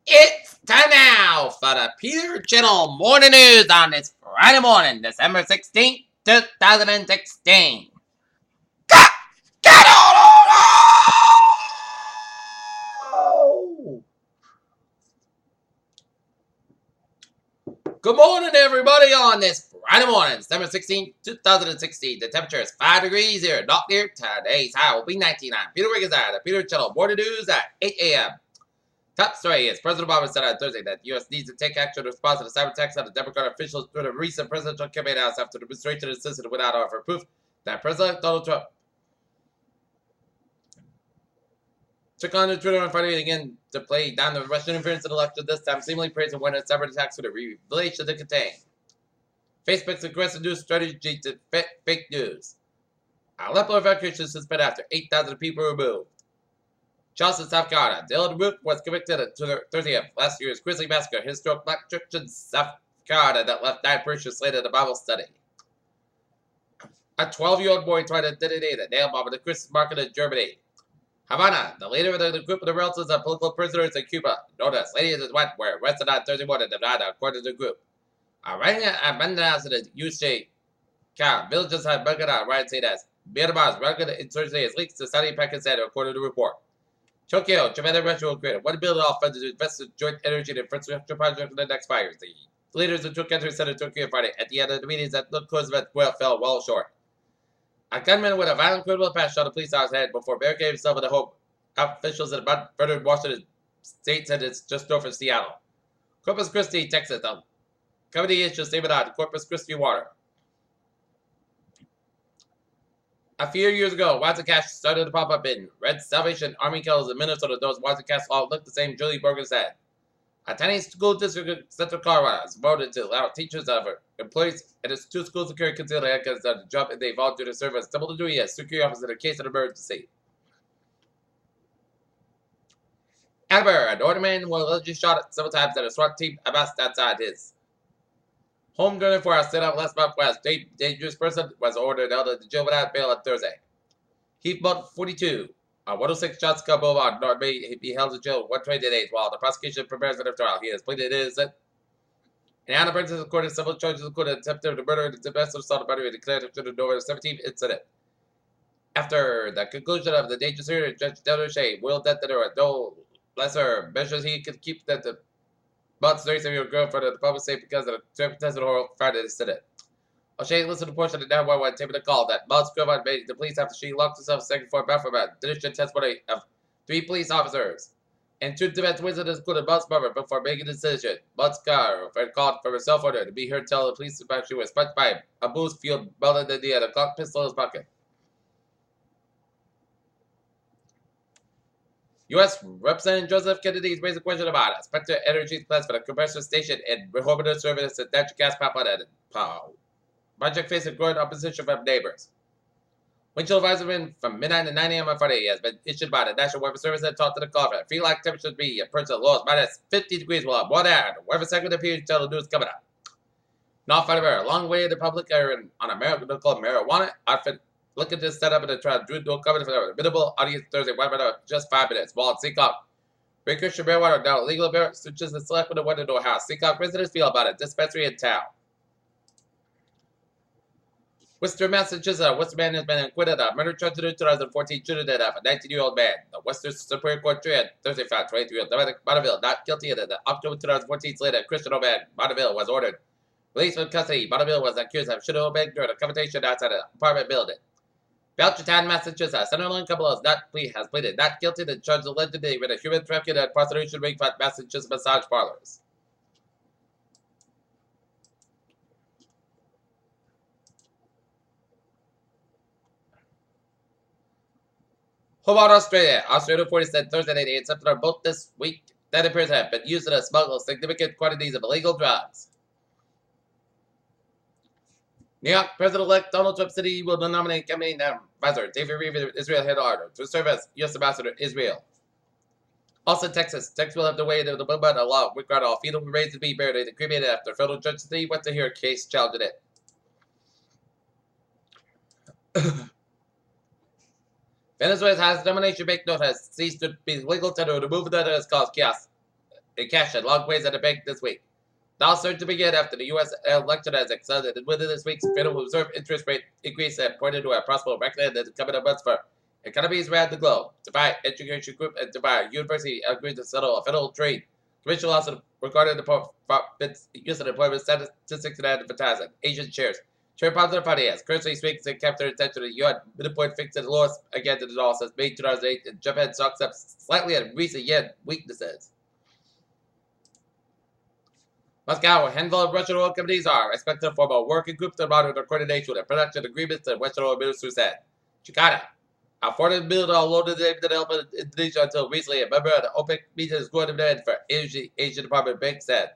It's time now for the Peter Channel Morning News on this Friday morning, December 16th, 2016. Get on! Good morning, everybody, on this Friday morning, December 16th, 2016. The temperature is 5 degrees here, not near today's high will be 99. Peter Wiggins at the Peter Channel Morning News at 8 a.m. Top story is President Obama said on Thursday that the U.S. needs to take action in response to the cyber attacks on the Democratic officials during a recent presidential campaign house after the administration insisted without offer proof that President Donald Trump took on Twitter on Friday again to play down the Russian interference in the election, this time seemingly praising one of cyber attacks for the revelation they contain. Facebook's aggressive news strategy to fake news. Aleppo evacuation suspended after 8,000 people removed. Charleston, South Carolina. Dylan Root was convicted to Thursday of last year's grisly massacre at historic Black church in South Carolina that left 9 preachers slain at a Bible study. A 12-year-old boy tried to detonate a nail bomb at the Christmas market in Germany. Havana, the leader of the group of the relatives of political prisoners in Cuba, known as Lady of the White, were arrested on Thursday morning in Nevada, according to the group. Iranian abandoned in the Yushe Khan villages had broken out, Ryan said as Myanmar's record insurgency is linked to Saudi Pakistan, according to the report. Tokyo, Japan and Russia will create a $1 billion fund to invest in joint energy and infrastructure projects in the next 5 years. The leaders of two countries said in Tokyo Friday at the end of the meetings that the close event fell well short. A gunman with a violent criminal past shot a police officer's head before barricading himself in the home. Officials in Mount Washington State said it's just north of Seattle. Corpus Christi, Texas. The company issued a statement on Corpus Christi water. A few years ago, Watson Cash started to pop up in Red Salvation Army killers in Minnesota. Those Watson Cash all looked the same, Julie Berger said. A tiny school district in Central Colorado is voted to allow teachers of employees at its 2 schools to carry concealed handguns on the job if they volunteer to serve as double duty as security officer in a case of emergency. Amber, an older man was allegedly shot several times at a SWAT team amassed outside his home during for a sit-up last month was a dangerous person was ordered out of the jail without bail on Thursday. He bought 42 on 106 Johnson Boulevard, North May. He held in jail 120 days while the prosecution prepares for the trial. He has pleaded innocent. And Anna Burns is accorded several charges, including attempted murder and domestic assault of battery, declared after the November 17th incident. After the conclusion of the dangerous hearing, Judge Delor Shea ruled that there were no lesser measures he could keep that the But's 37-year-old girlfriend of the public safe because of the circumstances of the horror Friday incident. O'Shea listened to a portion of the 911 tape of the call that But's girlfriend made to police after she locked herself a second floor bathroom at the initial testimony of 3 police officers. And 2 defense witnesses included But's mother before making a decision. But's girlfriend called from her cell phone to be heard tell the police that she was punched by a boost fueled bullet in the other Glock pistol in his pocket. U.S. Representative Joseph Kennedy raised a question about Spectre Energy's plans for the compressor station in Rehoboth service and natural gas pipeline and project facing growing opposition from neighbors. Wind chill advisory from midnight to 9 a.m. on Friday has been issued by the National Weather Service and talked to the conference. Feel like temperatures be a percent lows minus 50 degrees will have more air. The weather segment appears to tell the news coming up. Not far away, a long way in the public area on American called marijuana outfit. Looking to set up in the trial, Drew Doe coming for a minimal audience Thursday, 1 minute, just 5 minutes. While Seacock, recreational marijuana are now legal American switches and select with the one to know how Seacock residents feel about it. Dispensary in town. Worcester, Massachusetts, a Worcester man has been acquitted of murder charge in 2014 shooting death of a 19-year-old man. The Worcester Supreme Court jury on Thursday found 23-year-old Dominic Bonneville not guilty of the October 2014 slate of Christian O'Man. Bonneville was ordered released from custody. Bonneville was accused of shooting O'Man during a confrontation outside an apartment building. Belchertown, Massachusetts. Sunderland couple has pleaded not guilty to charge allegedly with a human trafficking and prostitution ring for Massachusetts massage parlors. Hobart, Australia. Australia authorities said Thursday they accepted on boat this week that appears to have been used to smuggle significant quantities of illegal drugs. New York President-elect Donald Trump said he will nominate campaign advisor David Reeve of Israel headquarters to serve as U.S. ambassador to Israel. Also, Texas will have to wait until the movement of law required all fetal raised to be buried and cremated after federal judge said he went to hear a case challenging it. Venezuela's House nomination banknote has ceased to be legal tender. The move that has caused chaos in cash and long ways at the bank this week. Now surge to begin after the U.S. election has accelerated within this week's Federal Reserve interest rate increase that pointed to a possible reckoning in the coming months for economies around the globe. Dubai Education Group and Dubai University agreed to settle a federal trade commission lawsuit regarding the use of employment statistics and advertising. Asian shares. Trade positive funny as currency swings and capture attention to the yuan. Midpoint fixed at the lowest again to the dollar since May 2008, and Japan stocks up slightly at recent yen weaknesses. Moscow, a handful of Russian oil companies are expected to form a working group to monitor coordination and production agreements, the Western oil minister said. Jakarta, a $400 million loan to the help of Indonesia until recently a member of the OPEC meeting is going to demand for Asian Department Bank said.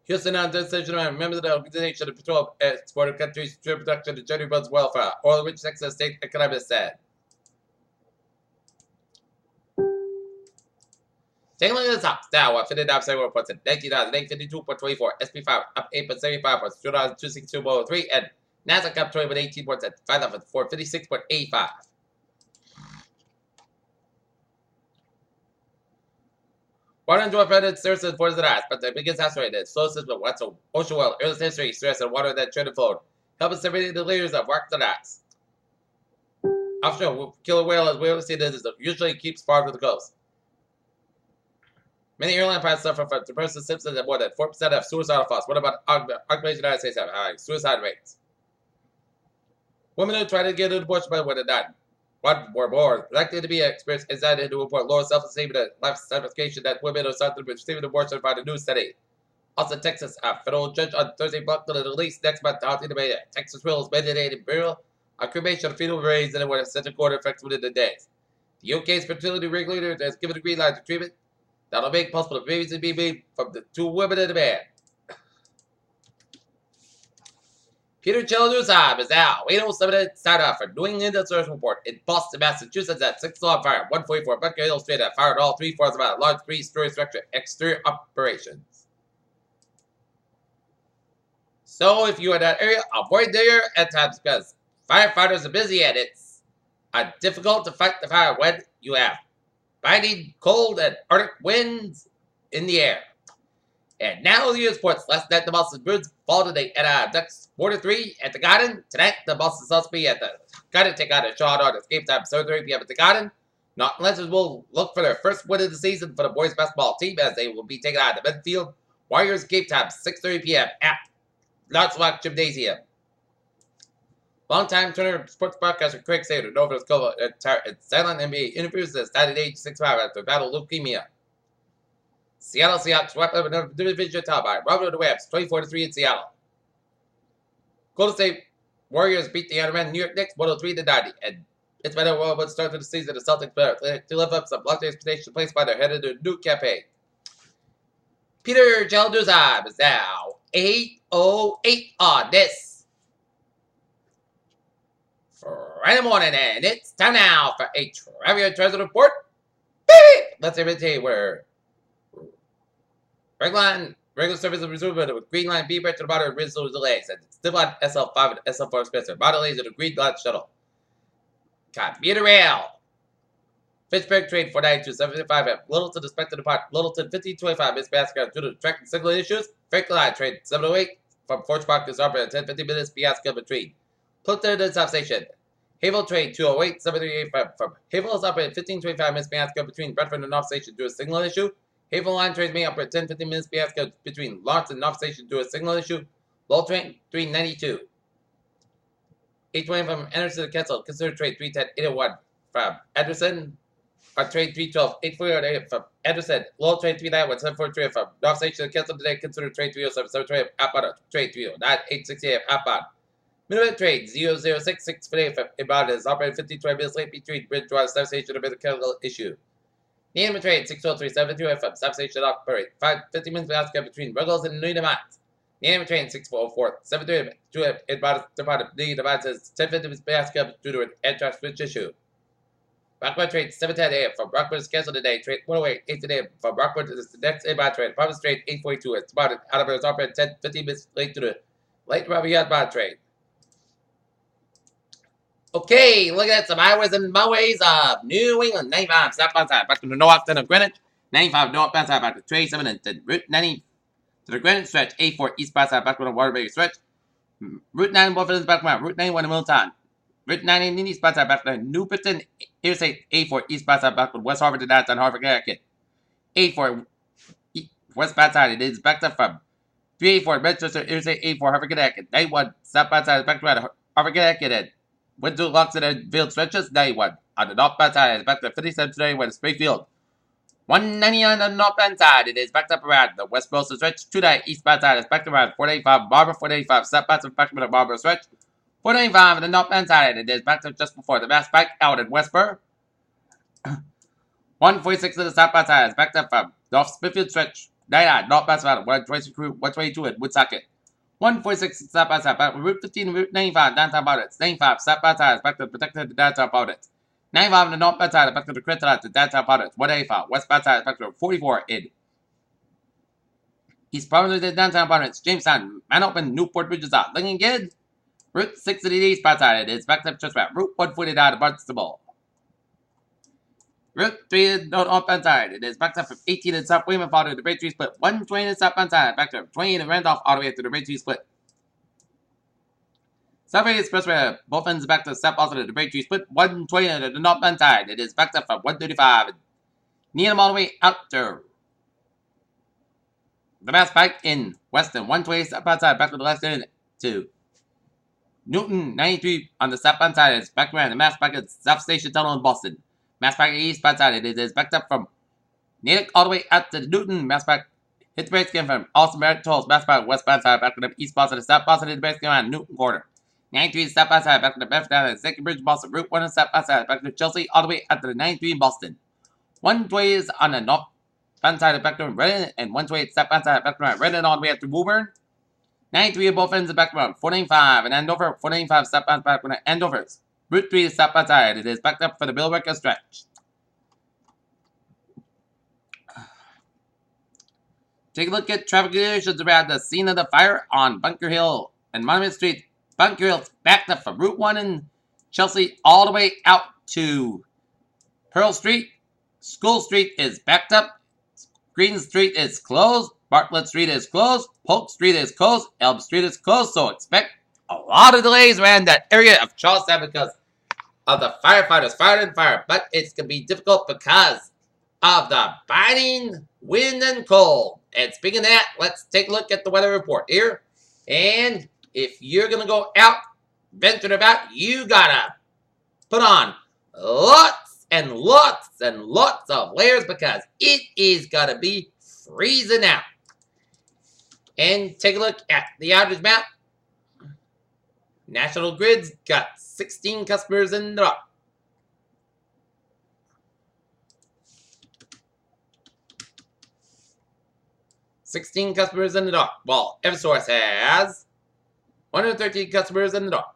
Houston on decision and members of the organization to patrol exporting countries' trade production and generally runs well for oil-rich Texas state economists said. Taking a look at the stocks now, 59% reports at 19,852.24, SP5 up 8.75 points, 2,262.03, and NASDAQ up 20.18 points at 5,456.85. Water and oil credit services for the rise, but the biggest house rate is slow system what's ocean oil, early history, stress, and water that traded flowed, helping separate the layers of market the rise. Offshore killer whale, as we always see this, usually keeps far from the coast. Many airline pilots suffer from depressive symptoms and more than 4% have suicidal thoughts. What about occupational United States have high suicide rates? Women who try to get an abortion but when not one or more likely to be experienced anxiety to report lower self-esteem and life satisfaction that women who started receiving abortion by the new study. Also, Texas, a federal judge on Thursday blocked the release next month out in the Texas wills mandated burial a cremation of fetal remains and it was set to court effective within the days. The UK's fertility regulator has given a green light to treatment that'll make possible babies to be made from the two women and a man. Peter Cheladuzab is now 807 start off for New England Search Report in Boston, Massachusetts at 6 on fire, 144 Bunker Hill Street that fired all 3/4 of a large 3-story structure exterior operations. So if you are in that area, avoid there at times because firefighters are busy and it's difficult to fight the fire when you have biting cold and Arctic winds in the air. And now the U.S. sports. Last night the Boston Bruins fall today at Ducks 4-3 at the Garden. Tonight the Boston Celtics be at the Garden take out a shot on game time 7:30 p.m. at the Garden. Not unless will look for their first win of the season for the boys basketball team as they will be taking out the midfield. Warriors game time 6:30 p.m. at Larchmont Gymnasium. Longtime Turner sports broadcaster Craig Sater over his cover at silent NBA interviews as died at age 65 after battle leukemia. Seattle Seahawks wrap up another division title by Robert Webb's 24-3 in Seattle. Golden State Warriors beat the Ottoman New York Knicks 103-90, and it's been a whirlwind start to the season. The Celtics better to live up some lofty expectations placed by their head of the new campaign. Peter Cheladuzab is now 8:08 on this Friday morning, and it's time now for a Trivia Treasure Report. Beep! Let's imitate where regular service is resumed with green line B right to the bottom of the resume delays, and still on SL5 and SL4 Spencer. Bottom lanes of the green line shuttle. Commuter rail. Pittsburgh trade 492.75 at Littleton expected to depart Littleton 1525 Miss Basket due to track and signal issues. Franklin Line trade 708 from Forge Park to Arbor at 10:50 minutes Piasca between Plimpton and South Station. Havel trade 208 738 from Havel is up at 1525 minutes Piasca between Bradford and North Station due to a signal issue. Havel Line trades may up at 10:50 minutes Piasca between Lawrence and North Station due to a signal issue. Low train 392. 820 from Anderson to Kessel. Consider trade 310 801 from Anderson. Trade 312 848 from Anderson. Low trade 391 743 from North Station to Kessel today. Consider trade 307 720 outbound. Trade 309 868 outbound. Minimum trade 0066 today from inbound is operating 15-20 minutes late between Bridgewater South Station and Mid-Kessel issue. Minimum trade 603 728 from South Station operate 50 minutes Piasca between Ruggles and New Demont. Minimum trade 644 728 inbound departed New Demont is 10:50 minutes Piasca due to an air switch issue. Rockwood trade 710 a.m. from Rockwood is canceled today. Trade 108 8 a.m. from Rockwood is the next inbound trade. Province trade 842 it's spotted out of it is operating 10-15 minutes late to the late Robbie outbound trade. Okay, look at some highways and byways of New England. 95 stop on time. Back to the north end of Greenwich. 95 northbound side back to 27 and then Route 90 to the Granite Stretch. 84 eastbound side back to the Waterbury Stretch. Route 9 Wolverhampton back to Route 91 in Middletown. Route 90 eastbound side back to Newport Interstate. 84 eastbound side back to West Harvard to downtown Harvard, Connecticut. 84 westbound side it is backed up from 384 Manchester Interstate 84 Harvard, Connecticut. 91 southbound side is back to Harvard, Connecticut. And Windsor Locks and Field stretches. 91 on the northbound side is back to 57 today with Springfield. 190 on the northbound side. It is backed up around the West Boston stretch. 29 eastbound side is backed around 485 Barber. 485 southbound is backed up the Barber stretch. 495 on the northbound side. It is backed up just before the Mass Pike out in Westboro. 146 on the southbound side is backed up from North Smithfield stretch. 99 northbound side. 122 at Woonsocket. 146 southbound side back to Route 15 Route 95 downtown Providence. 95 southbound side is back to protected downtown Providence. 95 on the northbound side is back to the Crescent to downtown Providence. 185 westbound side is back to 44 in East Providence to downtown Providence. Jamestown, Manhattan, Newport Bridges out. Lincoln again. Route 6 to the eastbound side is back up just around Route 149 to Barnstable. Route 3 to the northbound side. It is backed up from 18 in South William to the Braintree Split. 120 in the southbound side. Back to 28 in Randolph all the way to the Braintree Split. Southway Expressway, both ends back to South Boston to the Braintree Split. 120 to the northbound side. It is backed up from 135 Needham all the way out to the Mass Pike in Weston. 120 southbound side. Back to the left end to Newton. 93 on the southbound side. It's back around the Mass Pike at South Station Tunnel in Boston. Mass Pike eastbound side. It is backed up from Natick all the way out to Newton. Mass Pike hit the brakes again from Austin Merritt Tolls. Mass Pike westbound side. Back to the east Boston to South Boston. Hit the brakes again around Newton Corner. 93 southbound side. Back to the Bedford down to the Second Bridge Boston. Route 1 on southbound side. Back to Chelsea all the way out to the 93 in Boston. 120 is on the northbound side. Back to Redden. And 128 southbound side. Back to Redden all the way out to Woburn. 93 at both ends of back around 495 and Andover. 495 southbound back to Andover's. Route 3 is southbound side. It is backed up for the Billerica stretch. Take a look at traffic conditions around the scene of the fire on Bunker Hill and Monument Street. Bunker Hill's backed up from Route 1 in Chelsea all the way out to Pearl Street. School Street is backed up. Green Street is closed. Bartlett Street is closed. Polk Street is closed. Elm Street is closed. So expect a lot of delays around that area of Charlestown because of the firefighters fighting fire. But it's going to be difficult because of the biting wind and cold. And speaking of that, let's take a look at the weather report here. And if you're going to go out, venture about, you got to put on lots and lots and lots of layers because it is going to be freezing out. And take a look at the outage map. National Grid's got 16 customers in the dark. $16 customers in the dark. Well, Eversource has 113 customers in the dark.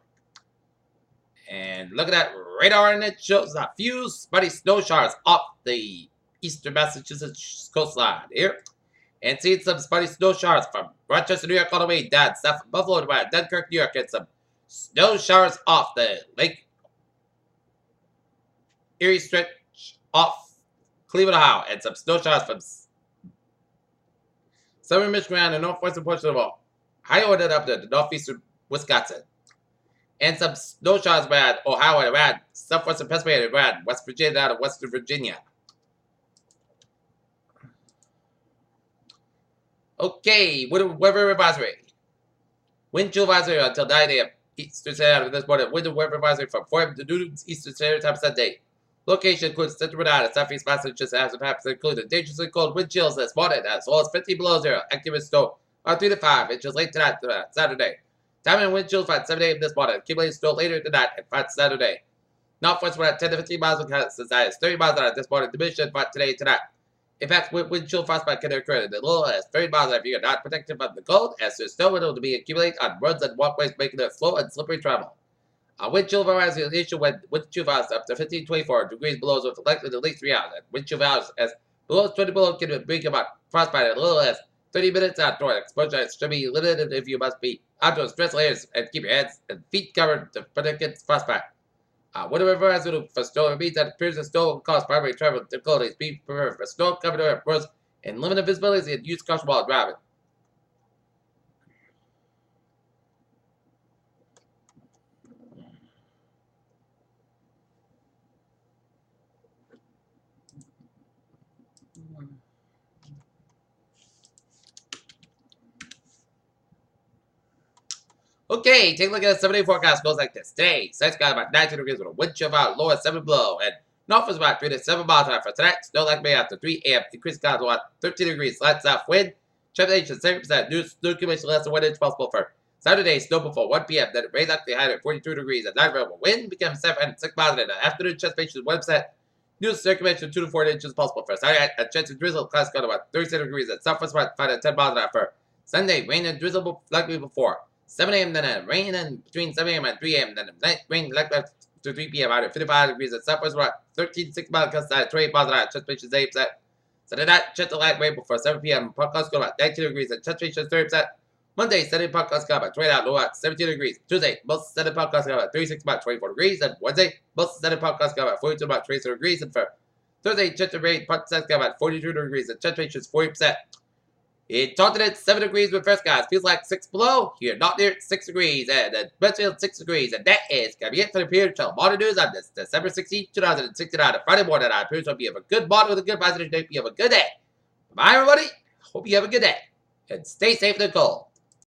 And look at that radar, and it shows a few spotty snow showers off the eastern Massachusetts coastline here. And see some spotty snow showers from Rochester, New York, all the way down south from Buffalo to Dunkirk, New York, and some snow showers off the Lake Erie stretch off Cleveland, Ohio, and some snow showers from southern Michigan and the northwestern portion of Ohio and up to the northeastern Wisconsin. And some snow showers around Ohio and around southwestern Pennsylvania and around West Virginia down to western Virginia. Okay, weather advisory. Wind chill advisory until 9 a.m. Eastern Standard Time this morning. Wind weather advisory from 4 a.m. to noon Eastern Standard Time Sunday. Location includes Central Rhode Island, Southeast Massachusetts, and perhaps including dangerously cold wind chills this morning, as well as 50 below zero. Active wind snow are 3 to 5 inches late tonight, Saturday. Time and wind chills by 7 a.m. this morning. Accumulated snow later tonight and by Saturday. Northwest wind at 10 to 15 miles an hour, as high as 30 miles an hour this morning. Diminished by today tonight. In fact, wind chill frostbite can occur at as little as 30 miles an hour if you are not protected from the cold, as there's snow will be accumulated on roads and walkways, making it slow and slippery travel. Wind chill values is issue when wind chill values up to 15-24 degrees below with likely at least 3 hours. And wind chill values as below 20 below can bring about frostbite as little as 30 minutes outdoor. Exposure should be limited if you must be outdoors. Dress layers and keep your hands and feet covered to protect against frostbite. Winter reverse for snow means that appears of snow will cause primary travel difficulties. Be prepared for snow covered roads and limited visibility and use caution while driving. Okay, take a look at the 7-day forecast. Goes like this. Today, sun's got about 19 degrees with a wind chill about low at 7 below. And north is about 3 to 7 miles an hour for tonight. Snow like May after 3 a.m. Decreased clouds about 13 degrees. Slight south wind. Temperature 70%. New snow accumulation less than 1 inch possible for Saturday. Snow before 1 p.m. Then rain likely high at 42 degrees. At night, available wind becomes 7 and 6 miles an hour. Afternoon, temperature 1%. New circulation 2 to 4 inches possible for Saturday. A chance of drizzle. Clouds got about 37 degrees. At southwest about 5 to 10 miles an hour for Sunday. Rain and drizzle likely before 7 a.m. then rain and between 7 a.m. and 3 a.m. then night rain likely to 3 p.m. out at 55 degrees at southwest about 13.6 miles outside 28 miles an hour. Temperature 8%. So the night check the light rain before 7 p.m. Podcast go about 19 degrees and temperature 30%. Monday, Sunday podcast go about 29 low at 17 degrees. Tuesday, most Sunday podcast go about 36 about 24 degrees. And Wednesday, most Sunday podcast go about 42 about 23 degrees. And for Thursday, check the rain podcast go about 42 degrees and temperature is 40%. It started at 7 degrees with first guys. Feels like 6 below. You're not near 6 degrees. And the Westfield 6 degrees. And that is going to be it for the period until modern news on this December 16, 2069. Friday morning. I appears to be of a good morning with a good positive day. You have a good day. Bye, everybody. Hope you have a good day. And stay safe in the cold.